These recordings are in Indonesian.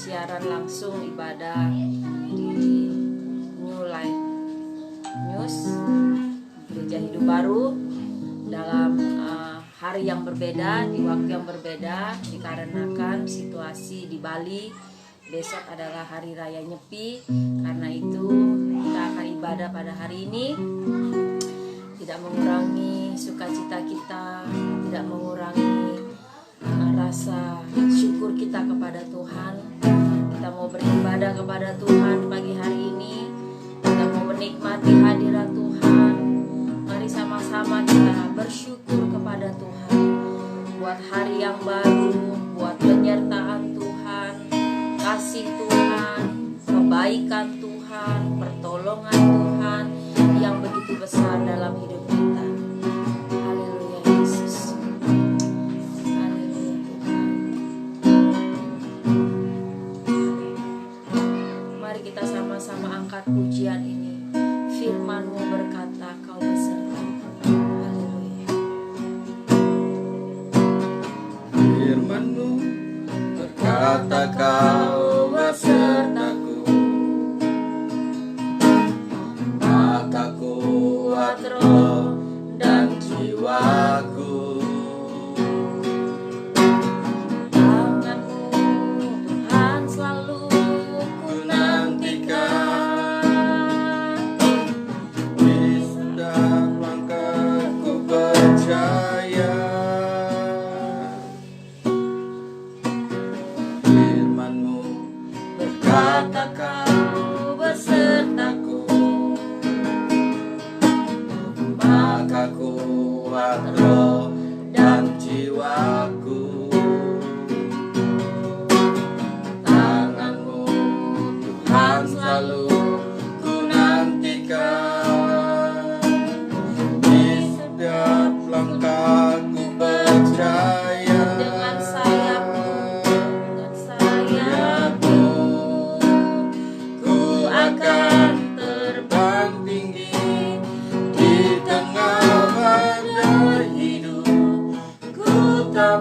siaran langsung ibadah di New Life News Gereja Hidup Baru dalam hari yang berbeda, di waktu yang berbeda, dikarenakan situasi di Bali besok adalah hari raya Nyepi. Karena itu kita akan ibadah pada hari ini, tidak mengurangi sukacita kita, tidak mengurangi rasa syukur kita kepada Tuhan. Kita mau beribadah kepada Tuhan pagi hari ini, kita mau menikmati hadirat Tuhan. Mari sama-sama kita bersyukur kepada Tuhan buat hari yang baru, buat penyertaan Tuhan, kasih Tuhan, kebaikan Tuhan, pertolongan Tuhan yang begitu besar dalam hidup kita. Haleluya Yesus. Haleluya Tuhan. Mari kita sama-sama angkat pujian ini. Firman-Mu berkata, Kau beserta. Haleluya. Firman-Mu berkata, Kau besertaku, maka kuat roh dan jiwaku. Tangan-Mu Tuhan selalu ku nantikan. Di setiap langkahku percaya. Firman-Mu berkata, Kau besertaku, maka kuat roh dan jiwaku. Tangan-Mu Tuhan selalu ku nantikan. Di setiap langkahku percaya. Dengan sayap-Mu, ku akan terbang tinggi di tengah badai hidup. Ku tak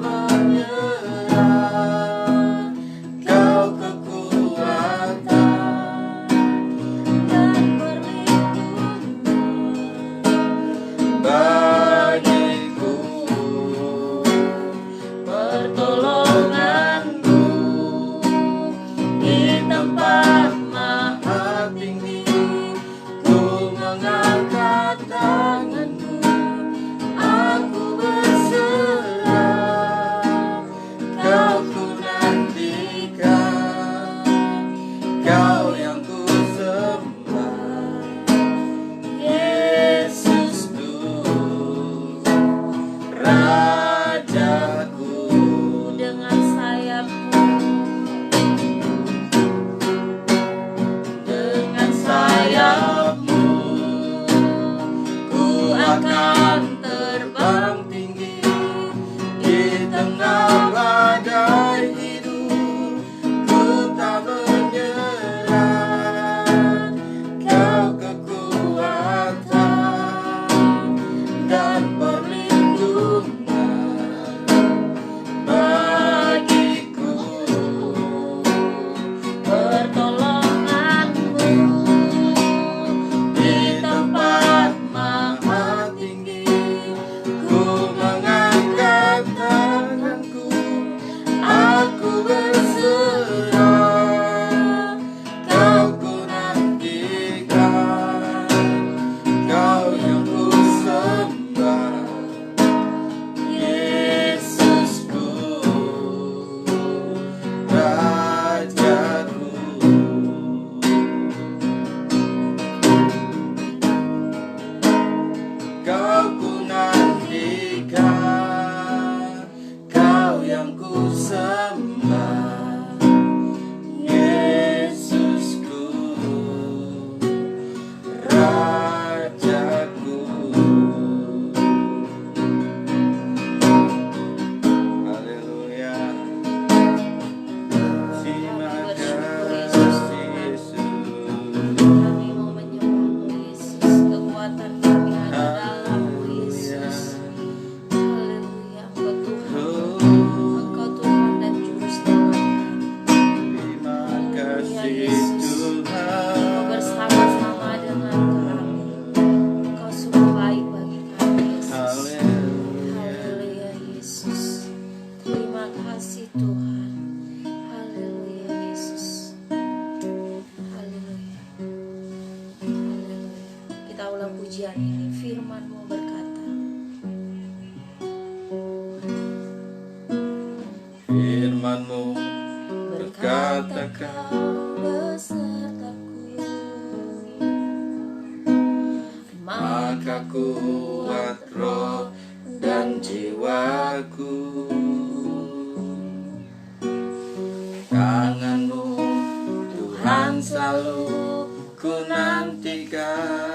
ini firman-Mu berkata, Firman-Mu berkata, Kau besertaku, maka kuat roh dan jiwaku. Tangan-Mu Tuhan selalu ku nantikan.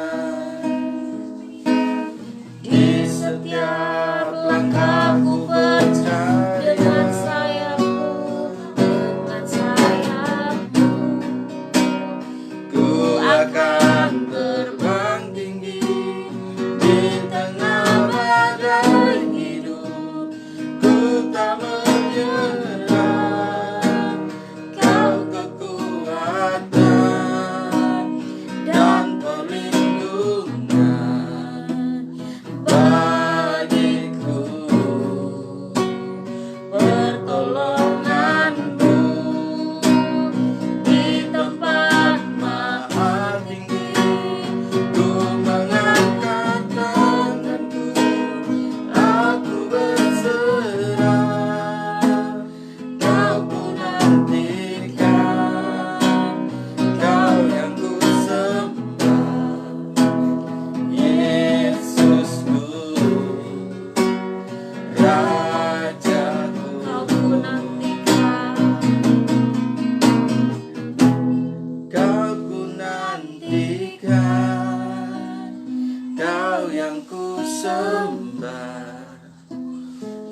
Di setiap langkahku percaya dengan sayap-Mu, ku akan terbang tinggi di tengah badai hidup. Ku tak menyerah, Kau kekuatan dan perlindungan bagiku. Pertolongan-Mu di tempat maha tinggi. Ku mengangkat tanganku, aku berserah. Kau ku nantikan, Kau yang ku sembah. Yesusku, Rajaku. Kau ku nantikan, Kau ku nantikan, Kau yang ku sembah.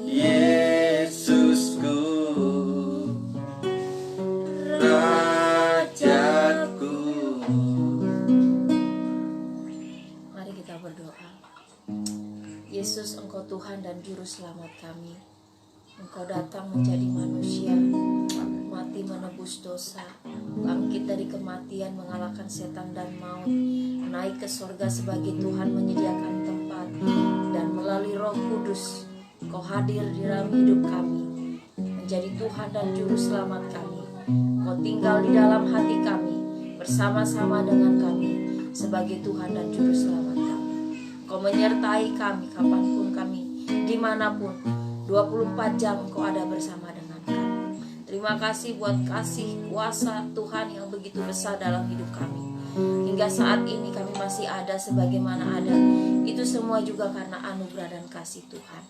Yesusku, Rajaku. Mari kita berdoa. Yesus, Engkau Tuhan dan Juru Selamat kami. Engkau datang menjadi manusia, mati menebus dosa, bangkit dari kematian, mengalahkan setan dan maut, naik ke sorga sebagai Tuhan, menyediakan tempat, dan melalui Roh Kudus Engkau hadir di dalam hidup kami, menjadi Tuhan dan Juru Selamat kami. Engkau tinggal di dalam hati kami, bersama-sama dengan kami, sebagai Tuhan dan Juru Selamat kami. Engkau menyertai kami kapanpun kami, dimanapun, 24 jam Engkau ada bersama dengan kami. Terima kasih buat kasih kuasa Tuhan yang begitu besar dalam hidup kami. Hingga saat ini kami masih ada sebagaimana ada. Itu semua juga karena anugerah dan kasih Tuhan.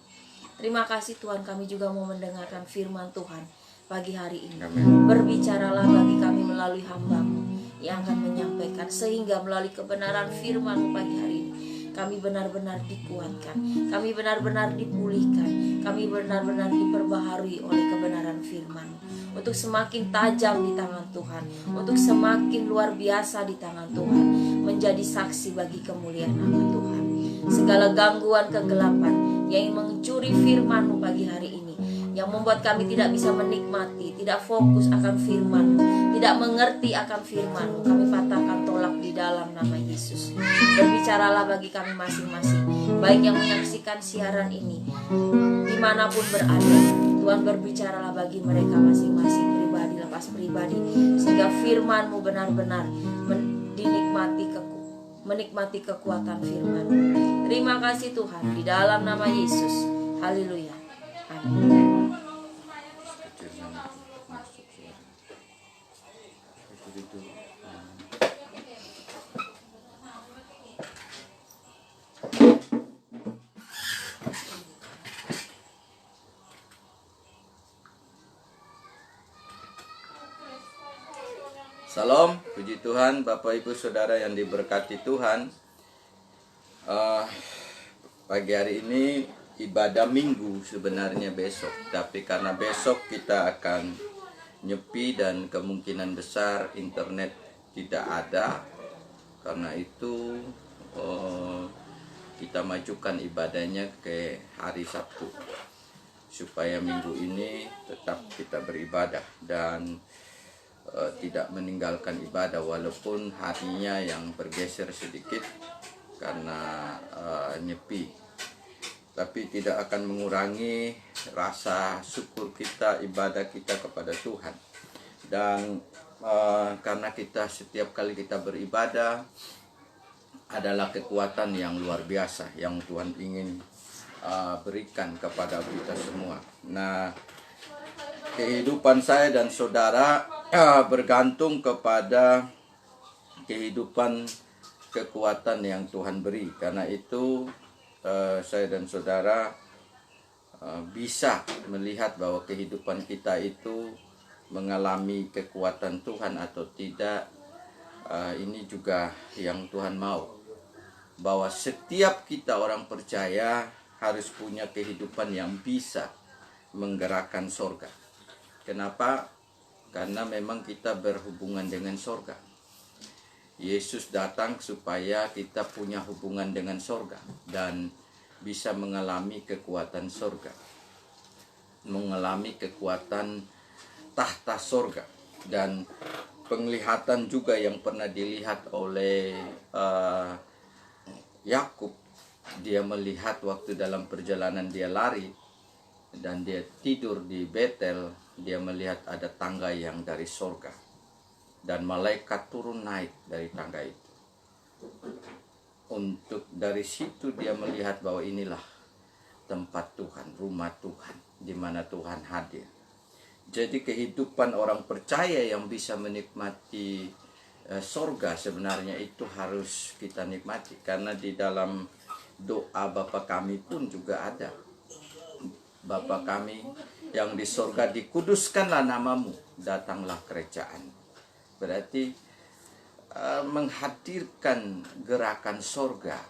Terima kasih Tuhan, kami juga mau mendengarkan firman Tuhan pagi hari ini. Berbicaralah bagi kami melalui hamba-Mu yang akan menyampaikan, sehingga melalui kebenaran firman-Mu pagi hari ini kami benar-benar dikuatkan, kami benar-benar dipulihkan, kami benar-benar diperbaharui oleh kebenaran firman, untuk semakin tajam di tangan Tuhan, untuk semakin luar biasa di tangan Tuhan, menjadi saksi bagi kemuliaan nama Tuhan. Segala gangguan kegelapan yang ingin mencuri firman-Mu pagi hari ini, yang membuat kami tidak bisa menikmati, tidak fokus akan firman-Mu, tidak mengerti akan firman-Mu, kami patahkan tolak di dalam nama Yesus. Berbicaralah bagi kami masing-masing, baik yang menyaksikan siaran ini dimanapun berada. Tuhan, berbicaralah bagi mereka masing-masing, pribadi lepas pribadi, sehingga firman-Mu benar-benar menikmati kekuatan firman-Mu. Terima kasih Tuhan, di dalam nama Yesus. Haleluya. Amin. Salam, puji Tuhan, Bapak Ibu Saudara yang diberkati Tuhan. Pagi hari ini ibadah minggu sebenarnya besok, tapi karena besok kita akan nyepi dan kemungkinan besar internet tidak ada, karena itu kita majukan ibadahnya ke hari Sabtu supaya minggu ini tetap kita beribadah dan tidak meninggalkan ibadah, walaupun harinya yang bergeser sedikit karena nyepi, tapi tidak akan mengurangi rasa syukur kita, ibadah kita kepada Tuhan. Dan karena kita setiap kali kita beribadah, adalah kekuatan yang luar biasa yang Tuhan ingin berikan kepada kita semua. Nah, kehidupan saya dan saudara bergantung kepada kehidupan kekuatan yang Tuhan beri. Karena itu saya dan saudara bisa melihat bahwa kehidupan kita itu mengalami kekuatan Tuhan atau tidak. Ini juga yang Tuhan mau, bahwa setiap kita orang percaya harus punya kehidupan yang bisa menggerakkan sorga. Kenapa? Karena memang kita berhubungan dengan sorga. Yesus datang supaya kita punya hubungan dengan sorga dan bisa mengalami kekuatan sorga, mengalami kekuatan tahta sorga. Dan penglihatan juga yang pernah dilihat oleh Yakub, dia melihat waktu dalam perjalanan dia lari dan dia tidur di Betel, dia melihat ada tangga yang dari sorga dan malaikat turun naik dari tangga itu. Untuk dari situ dia melihat bahwa inilah tempat Tuhan, rumah Tuhan, di mana Tuhan hadir. Jadi kehidupan orang percaya yang bisa menikmati sorga sebenarnya itu harus kita nikmati. Karena di dalam doa Bapa kami pun juga ada. Bapa kami yang di sorga, dikuduskanlah namamu, datanglah kerajaan. Berarti menghadirkan gerakan sorga,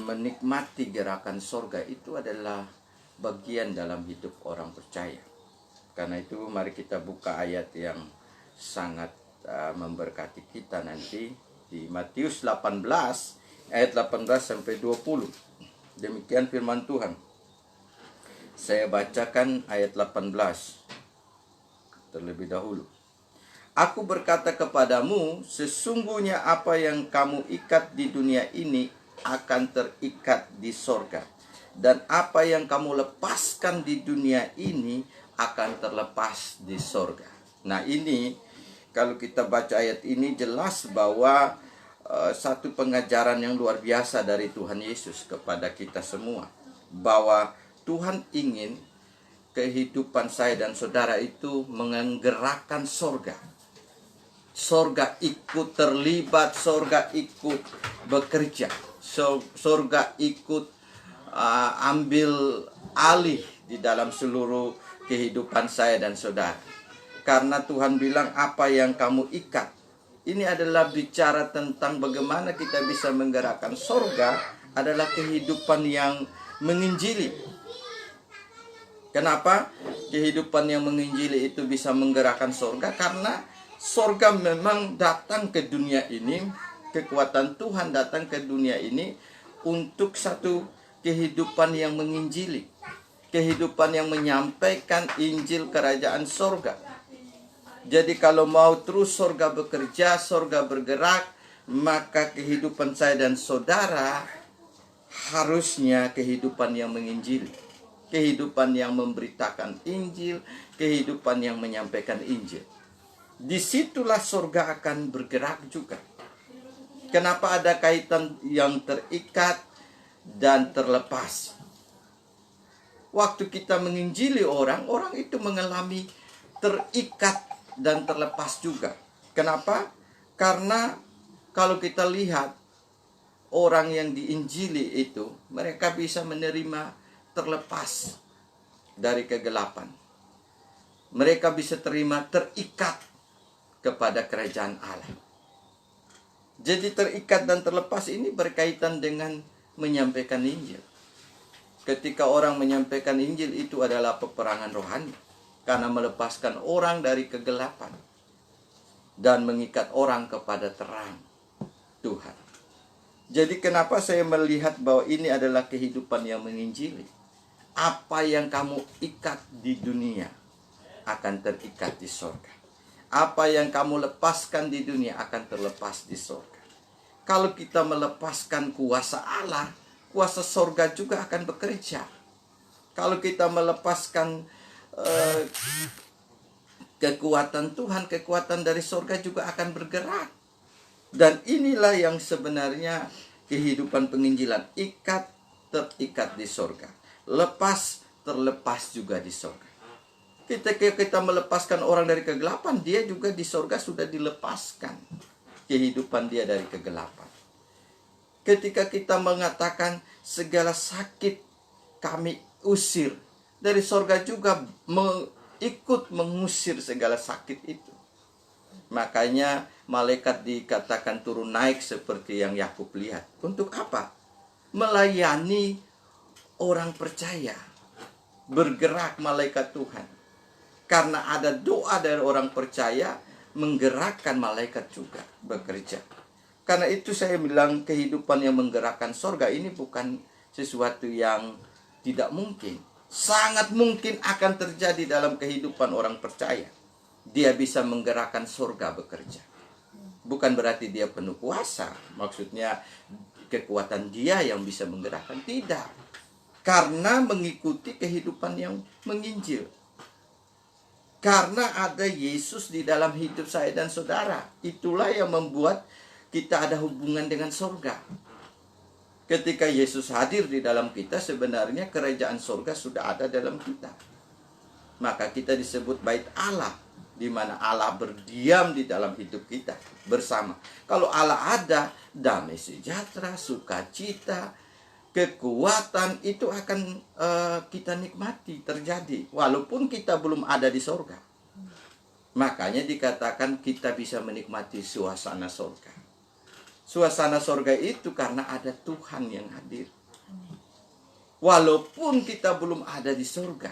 menikmati gerakan sorga itu adalah bagian dalam hidup orang percaya. Karena itu mari kita buka ayat yang sangat memberkati kita nanti di Matius 18 ayat 18 sampai 20. Demikian firman Tuhan. Saya bacakan ayat 18 terlebih dahulu. Aku berkata kepadamu, sesungguhnya apa yang kamu ikat di dunia ini akan terikat di sorga. Dan apa yang kamu lepaskan di dunia ini akan terlepas di sorga. Nah ini, kalau kita baca ayat ini jelas bahwa satu pengajaran yang luar biasa dari Tuhan Yesus kepada kita semua. Bahwa Tuhan ingin kehidupan saya dan saudara itu menggerakkan sorga. Sorga ikut terlibat, sorga ikut bekerja, sorga ikut ambil alih di dalam seluruh kehidupan saya dan saudara. Karena Tuhan bilang apa yang kamu ikat. Ini adalah bicara tentang bagaimana kita bisa menggerakkan sorga, adalah kehidupan yang menginjili. Kenapa kehidupan yang menginjili itu bisa menggerakkan sorga? Karena sorga memang datang ke dunia ini, kekuatan Tuhan datang ke dunia ini untuk satu kehidupan yang menginjili, kehidupan yang menyampaikan Injil kerajaan sorga. Jadi kalau mau terus sorga bekerja, sorga bergerak, maka kehidupan saya dan saudara harusnya kehidupan yang menginjili, kehidupan yang memberitakan Injil, kehidupan yang menyampaikan Injil. Disitulah sorga akan bergerak juga. Kenapa ada kaitan yang terikat dan terlepas? Waktu kita menginjili orang, orang itu mengalami terikat dan terlepas juga. Kenapa? Karena kalau kita lihat orang yang diinjili itu, mereka bisa menerima terlepas dari kegelapan. Mereka bisa terima terikat kepada kerajaan Allah. Jadi terikat dan terlepas ini berkaitan dengan menyampaikan Injil. Ketika orang menyampaikan Injil itu adalah peperangan rohani. Karena melepaskan orang dari kegelapan. Dan mengikat orang kepada terang Tuhan. Jadi kenapa saya melihat bahwa ini adalah kehidupan yang menginjili. Apa yang kamu ikat di dunia akan terikat di sorga. Apa yang kamu lepaskan di dunia akan terlepas di sorga. Kalau kita melepaskan kuasa Allah, kuasa sorga juga akan bekerja. Kalau kita melepaskan kekuatan Tuhan, kekuatan dari sorga juga akan bergerak. Dan inilah yang sebenarnya kehidupan penginjilan, terikat di sorga, terlepas juga di sorga. Ketika kita melepaskan orang dari kegelapan, dia juga di sorga sudah dilepaskan kehidupan dia dari kegelapan. Ketika kita mengatakan segala sakit kami usir, dari sorga juga ikut mengusir segala sakit itu. Makanya malaikat dikatakan turun naik seperti yang Yakub lihat. Untuk apa? Melayani orang percaya. Bergerak malaikat Tuhan. Karena ada doa dari orang percaya, menggerakkan malaikat juga bekerja. Karena itu saya bilang kehidupan yang menggerakkan sorga ini bukan sesuatu yang tidak mungkin. Sangat mungkin akan terjadi dalam kehidupan orang percaya. Dia bisa menggerakkan sorga bekerja. Bukan berarti dia penuh kuasa. Maksudnya kekuatan dia yang bisa menggerakkan. Tidak. Karena mengikuti kehidupan yang menginjil. Karena ada Yesus di dalam hidup saya dan saudara. Itulah yang membuat kita ada hubungan dengan sorga. Ketika Yesus hadir di dalam kita, sebenarnya kerajaan sorga sudah ada dalam kita. Maka kita disebut bait Allah, di mana Allah berdiam di dalam hidup kita bersama. Kalau Allah ada, damai sejahtera, sukacita, kekuatan itu akan kita nikmati terjadi walaupun kita belum ada di sorga. Makanya dikatakan kita bisa menikmati suasana sorga. Suasana sorga itu karena ada Tuhan yang hadir. Walaupun kita belum ada di sorga.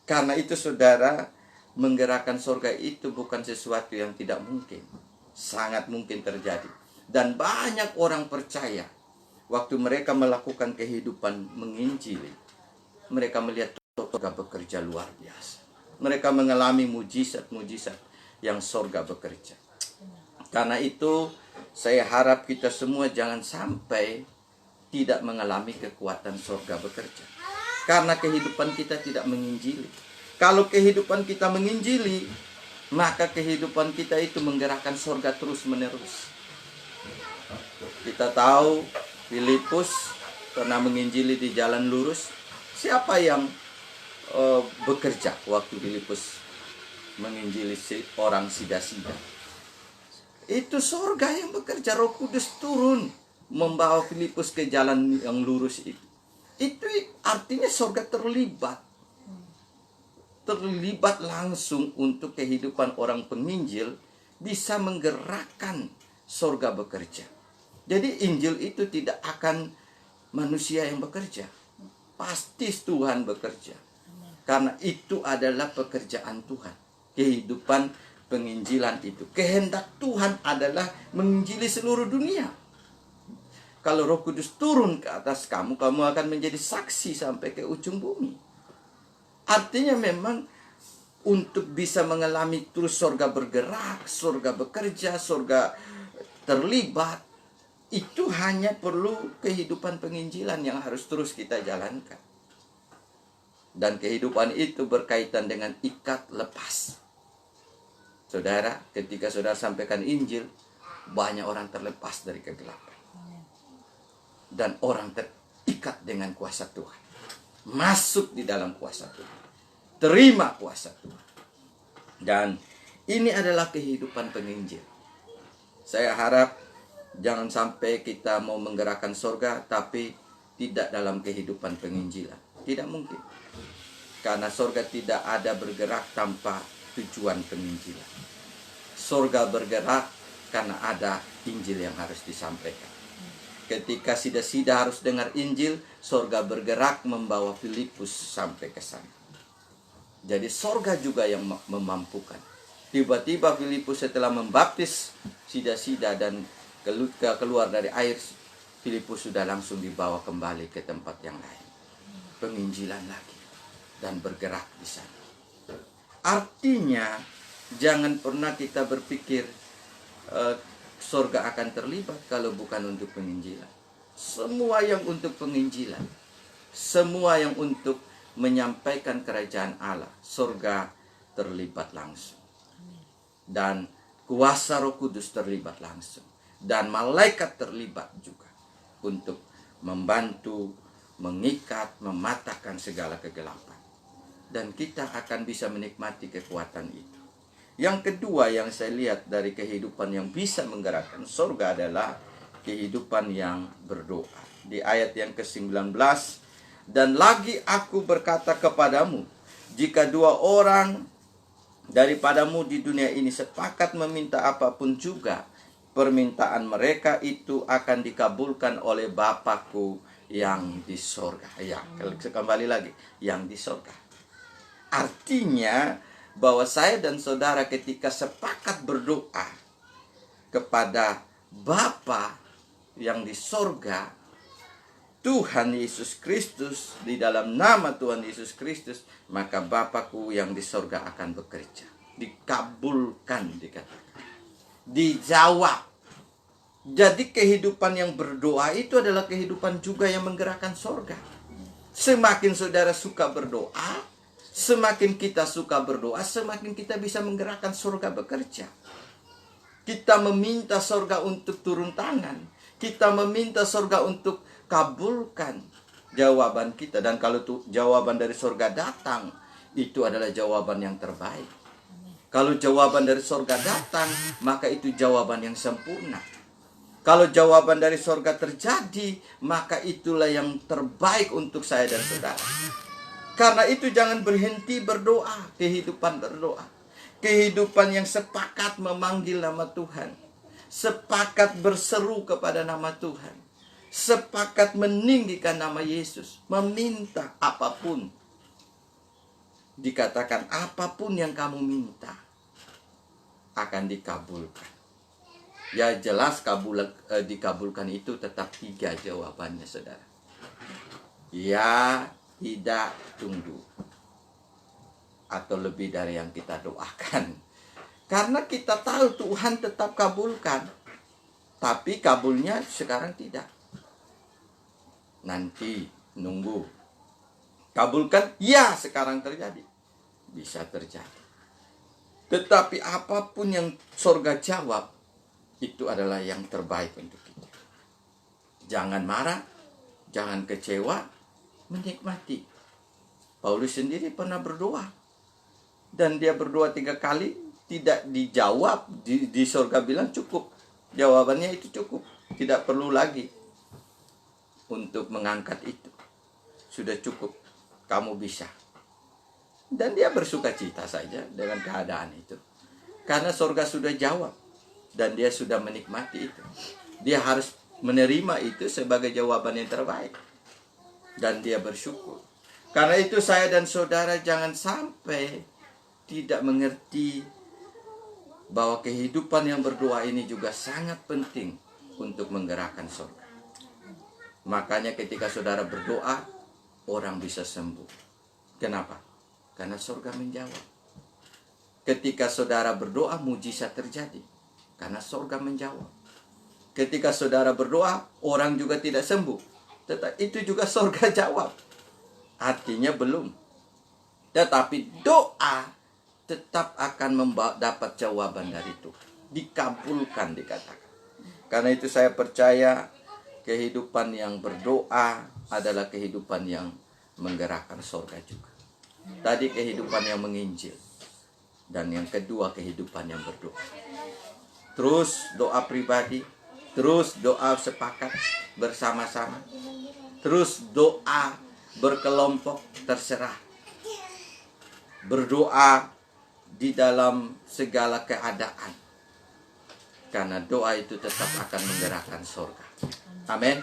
Karena itu saudara, menggerakkan sorga itu bukan sesuatu yang tidak mungkin. Sangat mungkin terjadi. Dan banyak orang percaya waktu mereka melakukan kehidupan menginjili, mereka melihat sorga bekerja luar biasa. Mereka mengalami mujizat-mujizat yang sorga bekerja. Karena itu, saya harap kita semua jangan sampai tidak mengalami kekuatan sorga bekerja. Karena kehidupan kita tidak menginjili. Kalau kehidupan kita menginjili, maka kehidupan kita itu menggerakkan sorga terus-menerus. Kita tahu Filipus pernah menginjili di jalan lurus. Siapa yang bekerja waktu Filipus menginjili orang sida-sida? Itu sorga yang bekerja. Roh Kudus turun membawa Filipus ke jalan yang lurus itu. Itu artinya sorga terlibat. Terlibat langsung untuk kehidupan orang penginjil, bisa menggerakkan sorga bekerja. Jadi Injil itu tidak akan manusia yang bekerja. Pasti Tuhan bekerja. Karena itu adalah pekerjaan Tuhan. Kehidupan penginjilan itu. Kehendak Tuhan adalah menginjili seluruh dunia. Kalau Roh Kudus turun ke atas kamu, kamu akan menjadi saksi sampai ke ujung bumi. Artinya memang untuk bisa mengalami terus sorga bergerak, sorga bekerja, sorga terlibat, itu hanya perlu kehidupan penginjilan yang harus terus kita jalankan. Dan kehidupan itu berkaitan dengan ikat lepas. Saudara, ketika saudara sampaikan Injil, banyak orang terlepas dari kegelapan. Dan orang terikat dengan kuasa Tuhan. Masuk di dalam kuasa Tuhan. Terima kuasa Tuhan. Dan ini adalah kehidupan penginjil. Saya harap jangan sampai kita mau menggerakkan sorga, tapi tidak dalam kehidupan penginjilan. Tidak mungkin. Karena sorga tidak ada bergerak tanpa tujuan penginjilan. Sorga bergerak karena ada Injil yang harus disampaikan. Ketika sida-sida harus dengar Injil, sorga bergerak membawa Filipus sampai ke sana. Jadi sorga juga yang memampukan. Tiba-tiba Filipus setelah membaptis sida-sida dan keluar dari air, Filipus sudah langsung dibawa kembali ke tempat yang lain. Penginjilan lagi. Dan bergerak di sana. Artinya, jangan pernah kita berpikir surga akan terlibat kalau bukan untuk penginjilan. Semua yang untuk penginjilan. Semua yang untuk menyampaikan kerajaan Allah. Surga terlibat langsung. Dan kuasa Roh Kudus terlibat langsung. Dan malaikat terlibat juga untuk membantu, mengikat, mematahkan segala kegelapan. Dan kita akan bisa menikmati kekuatan itu. Yang kedua yang saya lihat dari kehidupan yang bisa menggerakkan surga adalah kehidupan yang berdoa. Di ayat yang ke-19, dan lagi aku berkata kepadamu, jika dua orang daripadamu di dunia ini sepakat meminta apapun juga, permintaan mereka itu akan dikabulkan oleh Bapakku yang di sorga. Ya, kembali lagi, yang di sorga. Artinya bahwa saya dan saudara ketika sepakat berdoa kepada Bapa yang di sorga, Tuhan Yesus Kristus, di dalam nama Tuhan Yesus Kristus, maka Bapakku yang di sorga akan bekerja. Dikabulkan, dikatakan. Dijawab. Jadi kehidupan yang berdoa itu adalah kehidupan juga yang menggerakkan sorga. Semakin saudara suka berdoa, semakin kita suka berdoa, semakin kita bisa menggerakkan sorga bekerja. Kita meminta sorga untuk turun tangan. Kita meminta sorga untuk kabulkan jawaban kita. Dan kalau jawaban dari sorga datang, itu adalah jawaban yang terbaik. Kalau jawaban dari sorga datang, maka itu jawaban yang sempurna. Kalau jawaban dari sorga terjadi, maka itulah yang terbaik untuk saya dan saudara. Karena itu jangan berhenti berdoa, kehidupan berdoa. Kehidupan yang sepakat memanggil nama Tuhan. Sepakat berseru kepada nama Tuhan. Sepakat meninggikan nama Yesus. Meminta apapun. Dikatakan apapun yang kamu minta akan dikabulkan. Ya jelas dikabulkan itu tetap 3 jawabannya saudara. Ya, tidak, tunggu. Atau lebih dari yang kita doakan. Karena kita tahu Tuhan tetap kabulkan. Tapi kabulnya sekarang tidak. Nanti, nunggu. Kabulkan, ya sekarang terjadi. Bisa terjadi. Tetapi apapun yang surga jawab, itu adalah yang terbaik untuk kita. Jangan marah, jangan kecewa, menikmati. Paulus sendiri pernah berdoa. Dan dia berdoa 3 kali, tidak dijawab. Di surga bilang cukup. Jawabannya itu cukup. Tidak perlu lagi untuk mengangkat itu. Sudah cukup. Kamu bisa. Dan dia bersuka cita saja dengan keadaan itu. Karena surga sudah jawab. Dan dia sudah menikmati itu. Dia harus menerima itu sebagai jawaban yang terbaik. Dan dia bersyukur. Karena itu saya dan saudara jangan sampai tidak mengerti bahwa kehidupan yang berdoa ini juga sangat penting untuk menggerakkan surga. Makanya ketika saudara berdoa, orang bisa sembuh. Kenapa? Karena surga menjawab. Ketika saudara berdoa, mujizat terjadi. Karena surga menjawab. Ketika saudara berdoa, orang juga tidak sembuh. Tetapi itu juga surga jawab. Artinya belum. Tetapi doa tetap akan dapat jawaban dari Tuhan. Dikabulkan dikatakan. Karena itu saya percaya kehidupan yang berdoa adalah kehidupan yang menggerakkan surga juga. Tadi kehidupan yang menginjil. Dan yang kedua kehidupan yang berdoa. Terus doa pribadi. Terus doa sepakat bersama-sama. Terus doa berkelompok terserah. Berdoa di dalam segala keadaan. Karena doa itu tetap akan menggerakkan surga. Amin.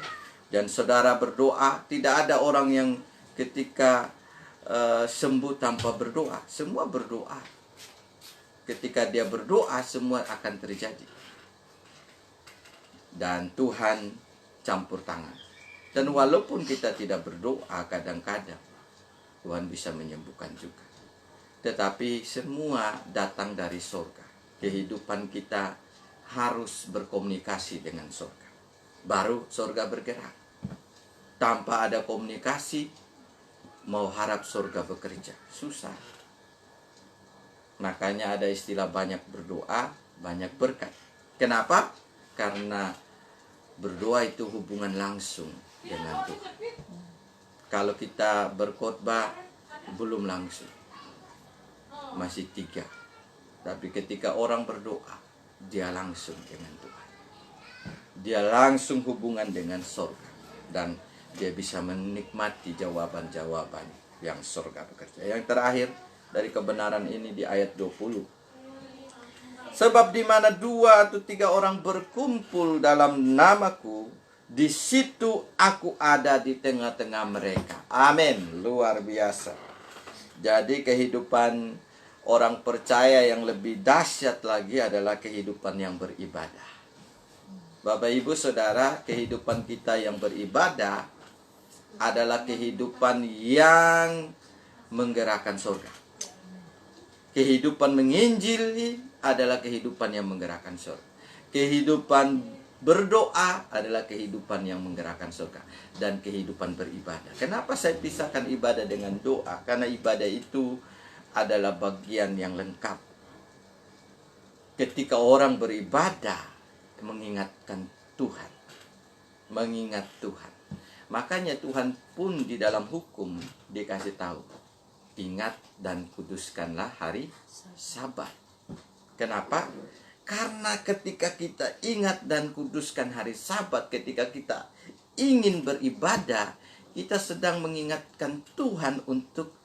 Dan saudara berdoa, tidak ada orang yang ketika sembuh tanpa berdoa. Semua berdoa. Ketika dia berdoa, semua akan terjadi. Dan Tuhan campur tangan. Dan walaupun kita tidak berdoa, kadang-kadang Tuhan bisa menyembuhkan juga. Tetapi semua datang dari surga. Kehidupan kita harus berkomunikasi dengan surga. Baru surga bergerak. Tanpa ada komunikasi, mau harap surga bekerja. Susah. Makanya ada istilah banyak berdoa, banyak berkat. Kenapa? Karena berdoa itu hubungan langsung dengan Tuhan. Kalau kita berkhotbah belum langsung, masih 3. Tapi ketika orang berdoa, dia langsung dengan Tuhan. Dia langsung hubungan dengan surga. Dan dia bisa menikmati jawaban-jawaban yang surga bekerja. Yang terakhir dari kebenaran ini di ayat 20. Sebab di mana 2 atau 3 orang berkumpul dalam namaku, di situ aku ada di tengah-tengah mereka. Amin. Luar biasa. Jadi kehidupan orang percaya yang lebih dahsyat lagi adalah kehidupan yang beribadah. Bapak Ibu Saudara, kehidupan kita yang beribadah adalah kehidupan yang menggerakkan surga. Kehidupan menginjili adalah kehidupan yang menggerakkan surga. Kehidupan berdoa adalah kehidupan yang menggerakkan surga. Dan kehidupan beribadah. Kenapa saya pisahkan ibadah dengan doa? Karena ibadah itu adalah bagian yang lengkap. Ketika orang beribadah, mengingatkan Tuhan. Mengingat Tuhan. Makanya Tuhan pun di dalam hukum dikasih tahu. Ingat dan kuduskanlah hari Sabat. Kenapa? Karena ketika kita ingat dan kuduskan hari Sabat, ketika kita ingin beribadah, kita sedang mengingatkan Tuhan untuk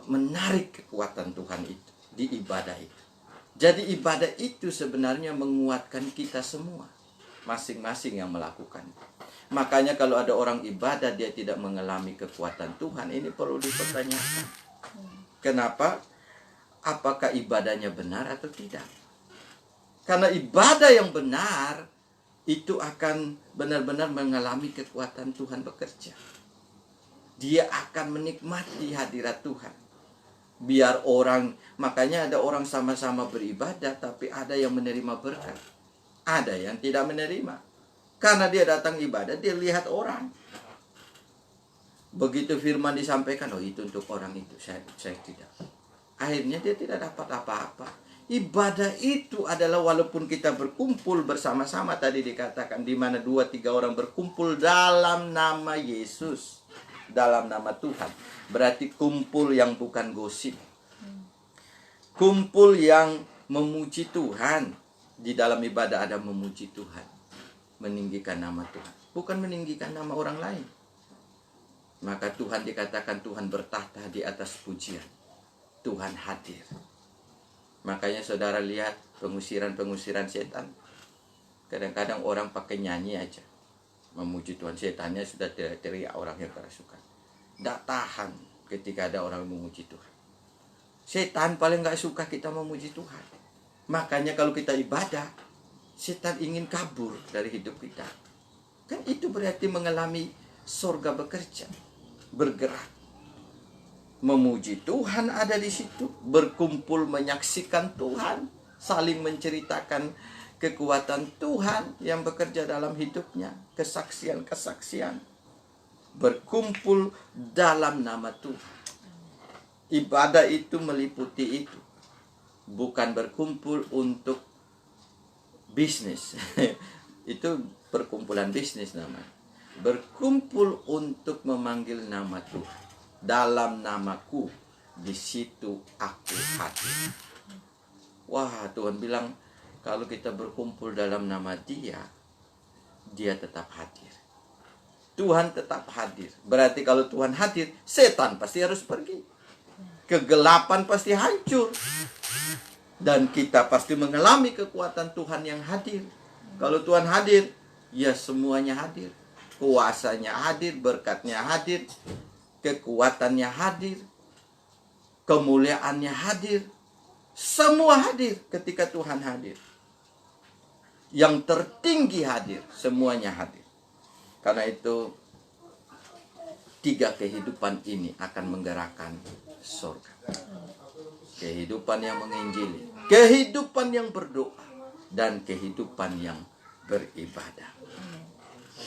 menarik kekuatan Tuhan itu di ibadah itu. Jadi ibadah itu sebenarnya menguatkan kita semua, masing-masing yang melakukan. Makanya kalau ada orang ibadah dia tidak mengalami kekuatan Tuhan, ini perlu dipertanyakan. Kenapa? Apakah ibadahnya benar atau tidak? Karena ibadah yang benar itu akan benar-benar mengalami kekuatan Tuhan bekerja. Dia akan menikmati hadirat Tuhan. Biar orang, makanya ada orang sama-sama beribadah tapi ada yang menerima berkat. Ada yang tidak menerima. Karena dia datang ibadah, dia lihat orang. Begitu firman disampaikan, oh itu untuk orang itu, saya tidak. Akhirnya dia tidak dapat apa-apa. Ibadah itu adalah walaupun kita berkumpul bersama-sama, tadi dikatakan di mana 2-3 orang berkumpul dalam nama Yesus, dalam nama Tuhan. Berarti kumpul yang bukan gosip. Kumpul yang memuji Tuhan. Di dalam ibadah ada memuji Tuhan. Meninggikan nama Tuhan. Bukan meninggikan nama orang lain. Maka Tuhan dikatakan Tuhan bertahta di atas pujian. Tuhan hadir. Makanya saudara lihat pengusiran-pengusiran setan. Kadang-kadang orang pakai nyanyi aja. Memuji Tuhan. Setannya sudah teriak orang yang kerasukan. Tidak tahan ketika ada orang memuji Tuhan. Setan paling gak suka kita memuji Tuhan. Makanya kalau kita ibadah, setan ingin kabur dari hidup kita. Kan itu berarti mengalami surga bekerja. Bergerak. Memuji Tuhan ada di situ, berkumpul menyaksikan Tuhan, saling menceritakan kekuatan Tuhan yang bekerja dalam hidupnya, kesaksian-kesaksian, berkumpul dalam nama Tuhan. Ibadah itu meliputi itu, bukan berkumpul untuk bisnis. Itu perkumpulan bisnis namanya. Berkumpul untuk memanggil nama Tuhan. Dalam namaku, di situ aku hadir. Wah, Tuhan bilang, kalau kita berkumpul dalam nama Dia, Dia tetap hadir. Tuhan tetap hadir. Berarti kalau Tuhan hadir, setan pasti harus pergi. Kegelapan pasti hancur. Dan kita pasti mengalami kekuatan Tuhan yang hadir. Kalau Tuhan hadir, ya semuanya hadir. Kuasanya hadir, berkatnya hadir. Kekuatannya hadir, kemuliaannya hadir, semua hadir ketika Tuhan hadir. Yang tertinggi hadir, semuanya hadir. Karena itu 3 kehidupan ini akan menggerakkan surga. Kehidupan yang menginjili, kehidupan yang berdoa, dan kehidupan yang beribadah.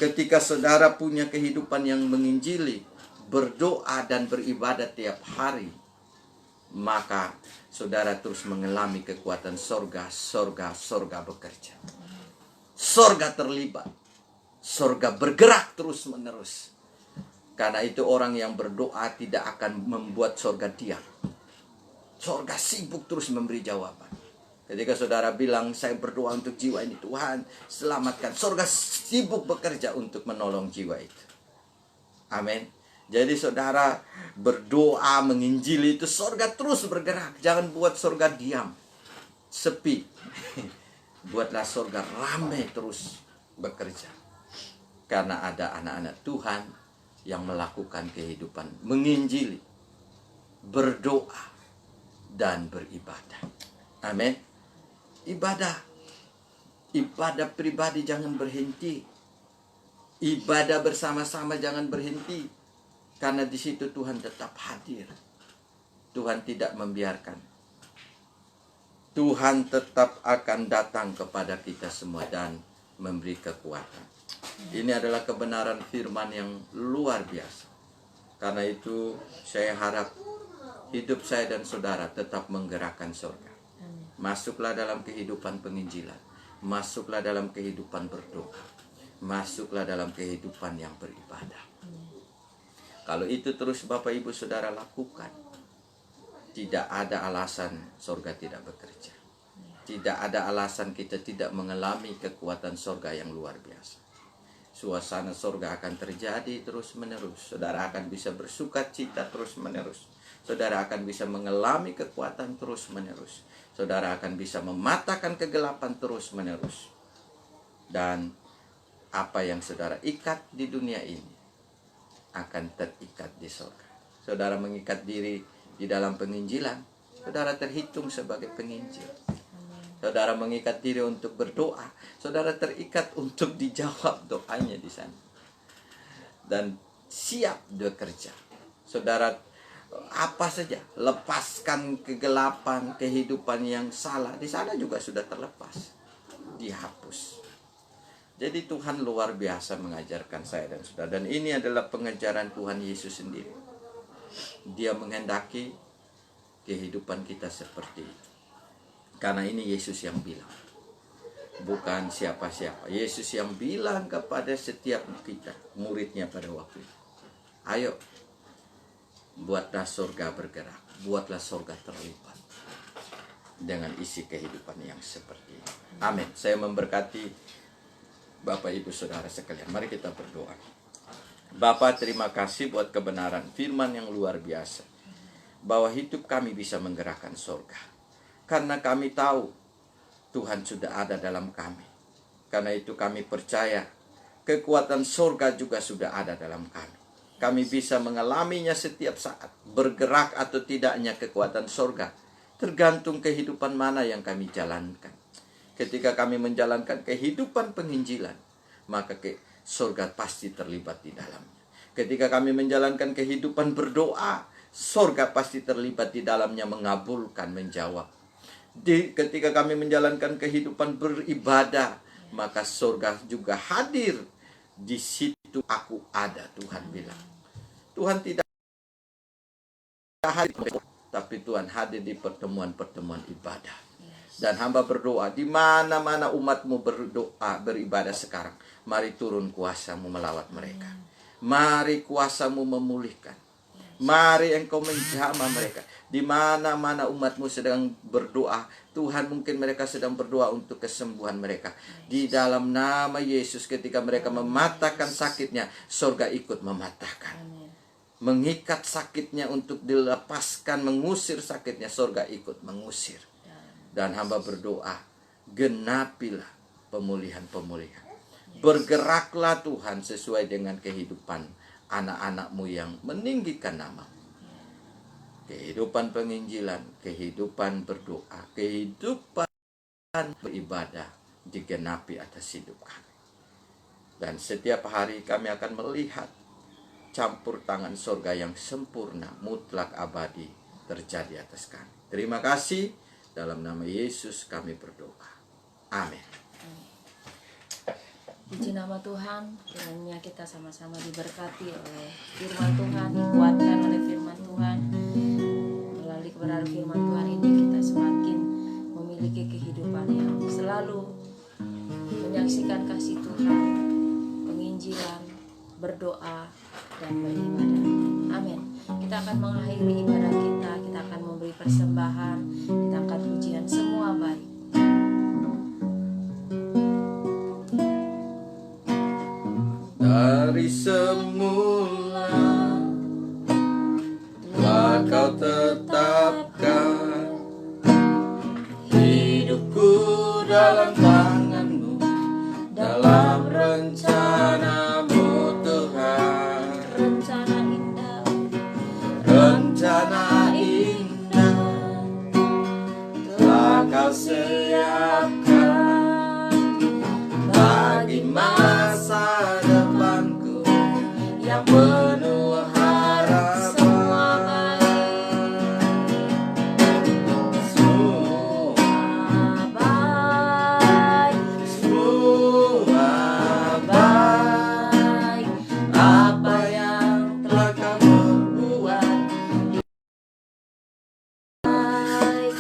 Ketika saudara punya kehidupan yang menginjili, berdoa dan beribadah tiap hari, maka saudara terus mengalami kekuatan sorga bekerja. Sorga terlibat, sorga bergerak terus menerus. Karena itu orang yang berdoa tidak akan membuat sorga diam. Sorga sibuk terus memberi jawaban. Ketika saudara bilang, saya berdoa untuk jiwa ini, Tuhan selamatkan, sorga sibuk bekerja untuk menolong jiwa itu. Amin. Jadi saudara berdoa menginjili itu sorga terus bergerak. Jangan buat sorga diam, sepi. Buatlah sorga ramai terus bekerja. Karena ada anak-anak Tuhan yang melakukan kehidupan menginjili, berdoa, dan beribadah. Amin. Ibadah pribadi jangan berhenti. Ibadah bersama-sama jangan berhenti. Karena di situ Tuhan tetap hadir. Tuhan tidak membiarkan. Tuhan tetap akan datang kepada kita semua dan memberi kekuatan. Ini adalah kebenaran firman yang luar biasa. Karena itu saya harap hidup saya dan saudara tetap menggerakkan surga. Masuklah dalam kehidupan penginjilan. Masuklah dalam kehidupan berdoa. Masuklah dalam kehidupan yang beribadah. Kalau itu terus Bapak Ibu Saudara lakukan, tidak ada alasan surga tidak bekerja. Tidak ada alasan kita tidak mengalami kekuatan surga yang luar biasa. Suasana surga akan terjadi terus menerus. Saudara akan bisa bersukacita terus menerus. Saudara akan bisa mengalami kekuatan terus menerus. Saudara akan bisa mematahkan kegelapan terus menerus. Dan apa yang saudara ikat di dunia ini akan terikat di surga. Saudara mengikat diri di dalam penginjilan, saudara terhitung sebagai penginjil. Saudara mengikat diri untuk berdoa, saudara terikat untuk dijawab doanya di sana. Dan siap bekerja. Saudara apa saja, lepaskan kegelapan, kehidupan yang salah, di sana juga sudah terlepas, dihapus. Jadi Tuhan luar biasa mengajarkan saya dan saudara. Dan ini adalah pengajaran Tuhan Yesus sendiri. Dia menghendaki kehidupan kita seperti itu. Karena ini Yesus yang bilang. Bukan siapa-siapa. Yesus yang bilang kepada setiap kita, muridnya pada waktu itu. Ayo, buatlah surga bergerak. Buatlah surga terlibat. Dengan isi kehidupan yang seperti ini. Amin. Saya memberkati Bapak Ibu Saudara sekalian, mari kita berdoa. Bapa, terima kasih buat kebenaran firman yang luar biasa. Bahwa hidup kami bisa menggerakkan surga. Karena kami tahu Tuhan sudah ada dalam kami. Karena itu kami percaya kekuatan surga juga sudah ada dalam kami. Kami bisa mengalaminya setiap saat. Bergerak atau tidaknya kekuatan surga tergantung kehidupan mana yang kami jalankan. Ketika kami menjalankan kehidupan penginjilan, maka surga pasti terlibat di dalamnya. Ketika kami menjalankan kehidupan berdoa, surga pasti terlibat di dalamnya, mengabulkan, menjawab. Ketika kami menjalankan kehidupan beribadah, maka surga juga hadir. Di situ aku ada, Tuhan bilang. Tuhan tidak hadir, tapi Tuhan hadir di pertemuan-pertemuan ibadah. Dan hamba berdoa, di mana-mana umatmu berdoa, beribadah sekarang, mari turun kuasamu melawat mereka. Mari kuasamu memulihkan. Mari engkau menjamah mereka. Di mana-mana umatmu sedang berdoa, Tuhan mungkin mereka sedang berdoa untuk kesembuhan mereka. Di dalam nama Yesus, ketika mereka mematahkan sakitnya, surga ikut mematahkan. Mengikat sakitnya untuk dilepaskan, mengusir sakitnya, surga ikut mengusir. Dan hamba berdoa, genapilah pemulihan-pemulihan. Bergeraklah Tuhan sesuai dengan kehidupan anak-anak-Mu yang meninggikan nama-Mu. Kehidupan penginjilan, kehidupan berdoa, kehidupan beribadah digenapi atas hidup kami. Dan setiap hari kami akan melihat campur tangan surga yang sempurna, mutlak, abadi terjadi atas kami. Terima kasih. Dalam nama Yesus kami berdoa. Amin. Puji nama Tuhan, kiranya kita sama-sama diberkati oleh firman Tuhan, dikuatkan oleh firman Tuhan. Melalui kebenaran firman Tuhan ini kita kehidupan yang selalu menyaksikan kasih Tuhan, penginjilan, berdoa, dan beribadah. Amin. Kita akan mengakhiri ibadah kita, kita akan memberi persembahan, kita akan pujian semua baik. Dari semula telah Kau tetapkan hidupku dalam tangan-Mu, dalam rencana-Mu Tuhan. Rencana indah, Rencana indah telah Kau siapkan bagi masa depanku yang penuh harap. semua baik, Semua baik, semua baik, apa yang telah Kau perbuat, baik.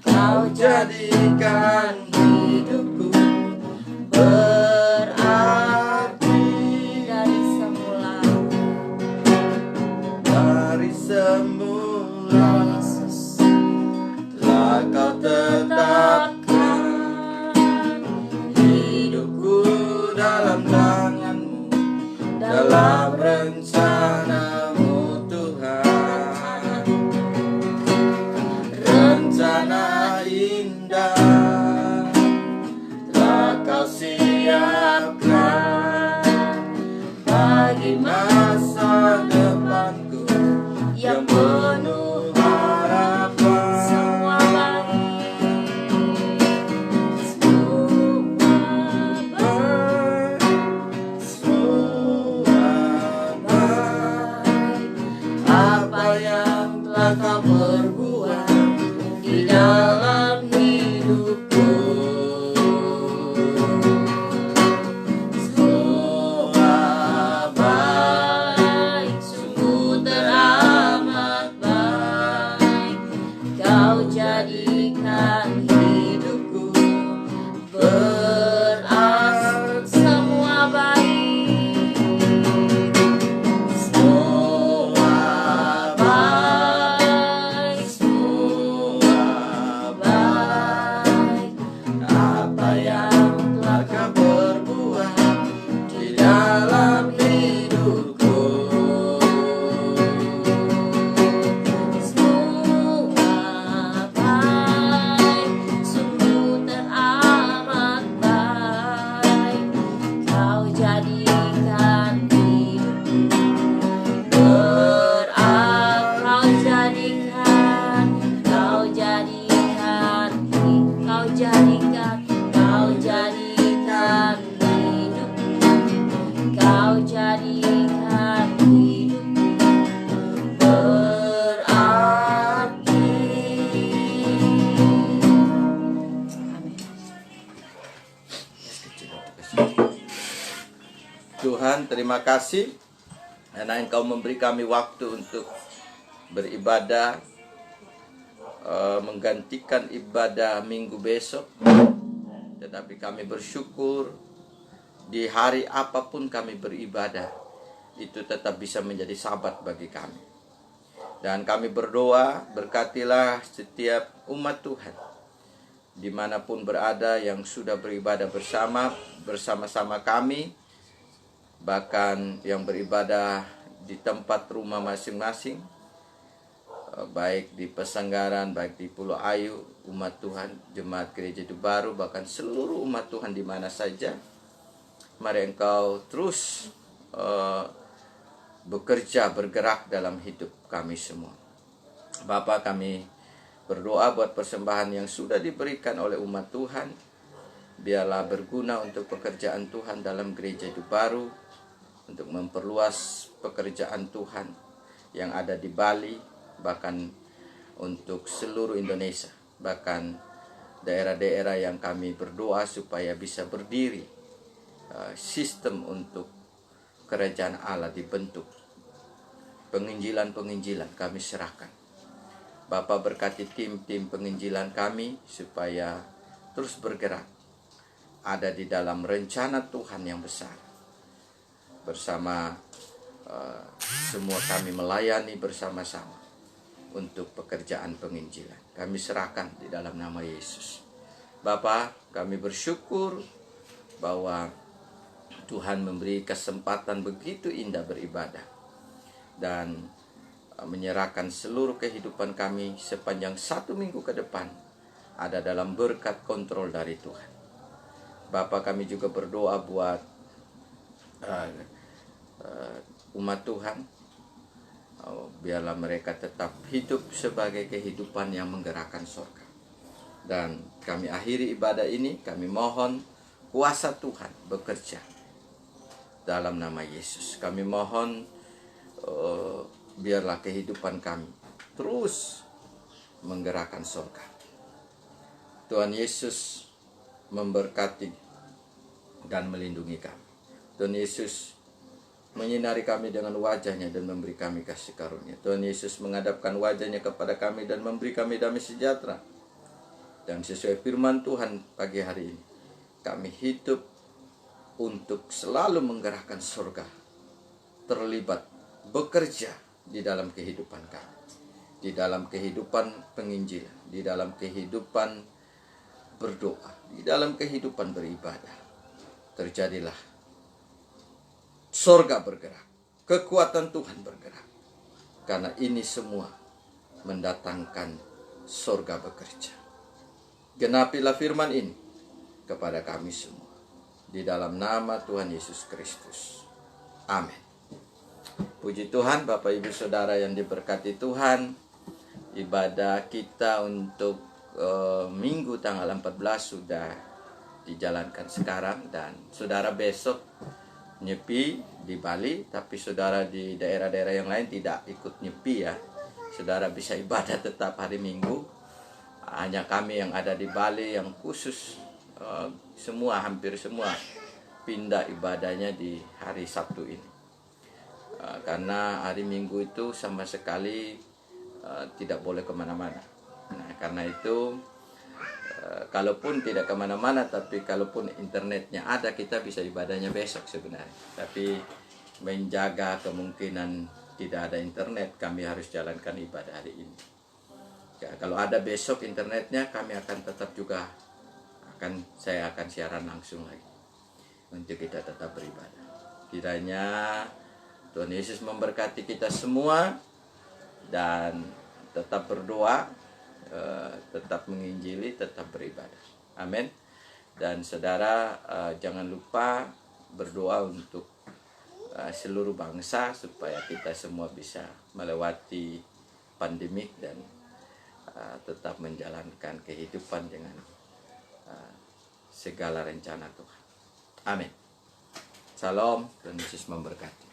Kau jadikan hidupku berarti. Dari semula, Dari semula Yesus telah Kau tetapkan hidupku dalam tangan-Mu, dalam rencana-Mu Tuhan. Rencana indah telah Kau siapkan bagi masa depanku yang penuh harapan. semua baik, semua baik, Semua baik, apa yang telah Kau perbuat di dalam hidupku. Semua baik, sungguh teramat baik. Kau jadikan hidupku berarti. semua baik, Semua baik, semua baik, apa yang telah Kau perbuat di dalam hidupku. semua baik, sungguh teramat baik. Kau jadikan hidupku berarti. Kau jadikan hidupku Kau jadikan hidupku berarti. Amin. Tuhan, terima kasih karena Engkau memberi kami waktu untuk beribadah, menggantikan ibadah minggu besok. Tetapi kami bersyukur di hari apapun kami beribadah, itu tetap bisa menjadi sabat bagi kami. Dan kami berdoa, berkatilah setiap umat Tuhan dimanapun berada yang sudah beribadah bersama-sama kami, bahkan yang beribadah di tempat rumah masing-masing, baik di Pesanggaran, baik di Pulau Ayu, umat Tuhan, jemaat gereja Hidup Baru, bahkan seluruh umat Tuhan di mana saja. Mari Engkau terus bekerja, bergerak dalam hidup kami semua. Bapa, kami berdoa buat persembahan yang sudah diberikan oleh umat Tuhan. Biarlah berguna untuk pekerjaan Tuhan dalam gereja Hidup Baru, untuk memperluas pekerjaan Tuhan yang ada di Bali, bahkan untuk seluruh Indonesia, bahkan daerah-daerah yang kami berdoa supaya bisa berdiri sistem untuk kerajaan Allah dibentuk. Penginjilan-penginjilan kami serahkan. Bapa, berkati tim-tim penginjilan kami supaya terus bergerak, ada di dalam rencana Tuhan yang besar. Bersama semua kami melayani bersama-sama untuk pekerjaan penginjilan. Kami serahkan di dalam nama Yesus. Bapa, kami bersyukur bahwa Tuhan memberi kesempatan begitu indah beribadah dan menyerahkan seluruh kehidupan kami sepanjang 1 minggu ke depan ada dalam berkat kontrol dari Tuhan. Bapa, kami juga berdoa buat umat Tuhan, biarlah mereka tetap hidup sebagai kehidupan yang menggerakkan surga. Dan kami akhiri ibadah ini, kami mohon kuasa Tuhan bekerja dalam nama Yesus. Kami mohon biarlah kehidupan kami terus menggerakkan surga. Tuhan Yesus memberkati dan melindungi kami. Tuhan Yesus menyinari kami dengan wajahnya dan memberi kami kasih karunia. Tuhan Yesus menghadapkan wajahnya kepada kami dan memberi kami damai sejahtera. Dan sesuai firman Tuhan pagi hari ini, kami hidup untuk selalu menggerakkan surga, terlibat, bekerja di dalam kehidupan kami, di dalam kehidupan penginjilan, di dalam kehidupan berdoa, di dalam kehidupan beribadah. Terjadilah surga bergerak, kekuatan Tuhan bergerak, karena ini semua mendatangkan surga bekerja. Genapilah firman ini kepada kami semua, di dalam nama Tuhan Yesus Kristus. Amin. Puji Tuhan, Bapak Ibu Saudara yang diberkati Tuhan. Ibadah kita untuk minggu tanggal 14 sudah dijalankan sekarang. Dan saudara besok nyepi di Bali, tapi saudara di daerah-daerah yang lain tidak ikut nyepi ya. Saudara bisa ibadah tetap hari Minggu. Hanya kami yang ada di Bali yang khusus, hampir semua pindah ibadahnya di hari Sabtu ini. Karena hari Minggu itu sama sekali tidak boleh kemana-mana. Nah, karena itu kalaupun tidak kemana-mana, tapi kalaupun internetnya ada, kita bisa ibadahnya besok sebenarnya. Tapi menjaga kemungkinan tidak ada internet, kami harus jalankan ibadah hari ini. Ya, kalau ada besok internetnya, kami akan tetap juga saya akan siaran langsung lagi untuk kita tetap beribadah. Kiranya Tuhan Yesus memberkati kita semua dan tetap berdoa, tetap menginjili, tetap beribadah. Amin. Dan saudara, jangan lupa berdoa untuk seluruh bangsa supaya kita semua bisa melewati pandemik dan tetap menjalankan kehidupan dengan segala rencana Tuhan. Amin. Salam, Tuhan Yesus memberkati.